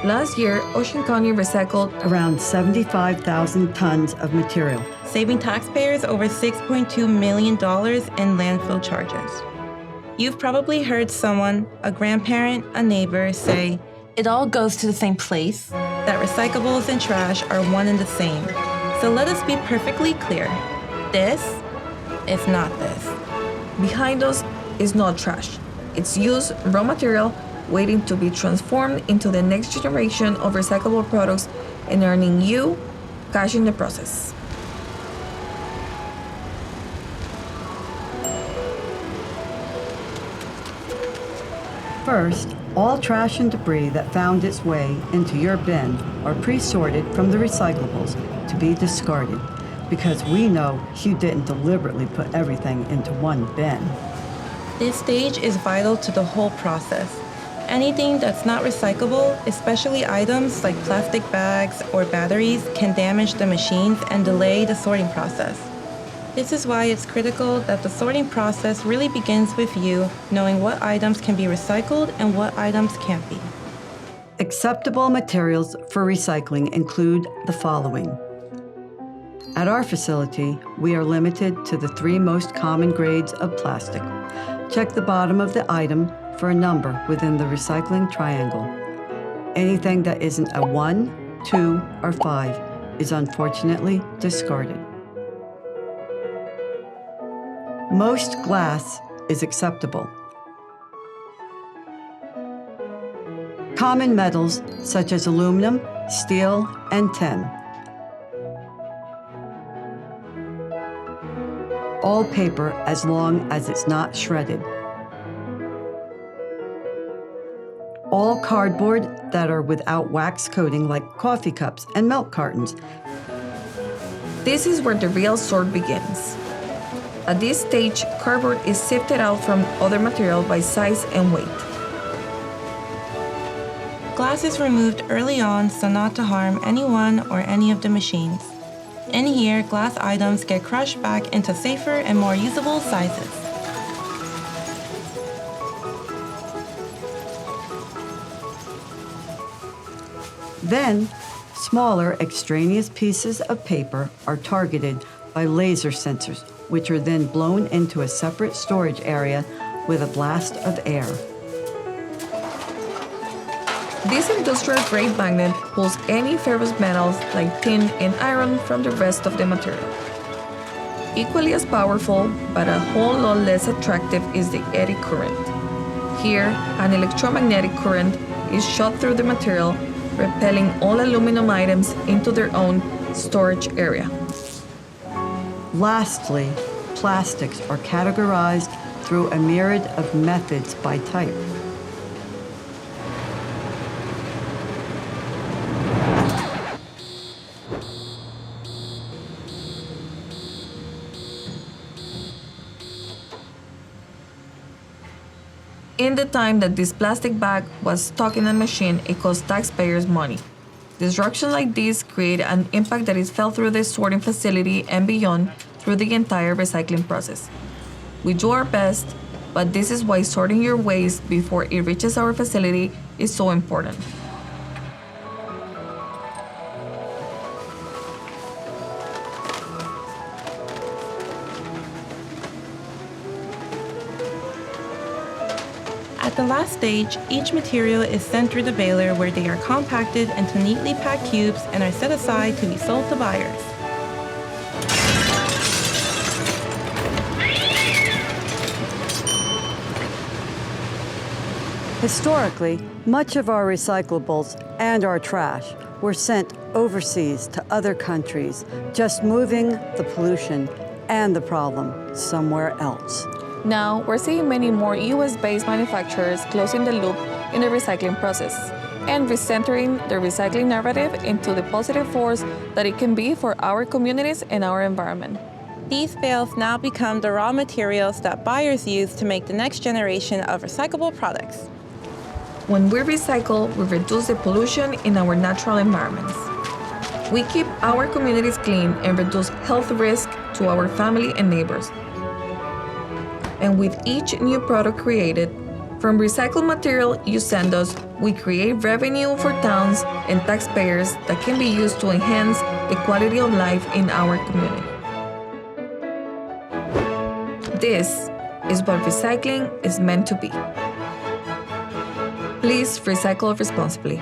Last year, Ocean County recycled around 75,000 tons of material, saving taxpayers over $6.2 million in landfill charges. You've probably heard someone, a grandparent, a neighbor, say, "It all goes to the same place," that recyclables and trash are one and the same. So let us be perfectly clear. This is not this. Behind us is not trash. It's used raw material waiting to be transformed into the next generation of recyclable products and earning you cash in the process. First, all trash and debris that found its way into your bin are pre-sorted from the recyclables to be discarded, because we know you didn't deliberately put everything into one bin. This stage is vital to the whole process. Anything that's not recyclable, especially items like plastic bags or batteries, can damage the machines and delay the sorting process. This is why it's critical that the sorting process really begins with you knowing what items can be recycled and what items can't be. Acceptable materials for recycling include the following. At our facility, we are limited to the 3 most common grades of plastic. Check the bottom of the item for a number within the recycling triangle. Anything that isn't a 1, 2, or 5 is unfortunately discarded. Most glass is acceptable. Common metals such as aluminum, steel, and tin. All paper as long as it's not shredded. All cardboard that are without wax coating like coffee cups and milk cartons. This is where the real sort begins. At this stage, cardboard is sifted out from other material by size and weight. Glass is removed early on so not to harm anyone or any of the machines. In here, glass items get crushed back into safer and more usable sizes. Then, smaller extraneous pieces of paper are targeted by laser sensors, which are then blown into a separate storage area with a blast of air. This industrial-grade magnet pulls any ferrous metals like tin and iron from the rest of the material. Equally as powerful, but a whole lot less attractive, is the eddy current. Here, an electromagnetic current is shot through the material, repelling all aluminum items into their own storage area. Lastly, plastics are categorized through a myriad of methods by type. In the time that this plastic bag was stuck in a machine, it cost taxpayers money. Disruptions like these create an impact that is felt through the sorting facility and beyond through the entire recycling process. We do our best, but this is why sorting your waste before it reaches our facility is so important. At the last stage, each material is sent through the baler where they are compacted into neatly packed cubes and are set aside to be sold to buyers. Historically, much of our recyclables and our trash were sent overseas to other countries, just moving the pollution and the problem somewhere else. Now, we're seeing many more US-based manufacturers closing the loop in the recycling process and recentering the recycling narrative into the positive force that it can be for our communities and our environment. These bales now become the raw materials that buyers use to make the next generation of recyclable products. When we recycle, we reduce the pollution in our natural environments. We keep our communities clean and reduce health risk to our family and neighbors. And with each new product created, from recycled material you send us, we create revenue for towns and taxpayers that can be used to enhance the quality of life in our community. This is what recycling is meant to be. Please recycle responsibly.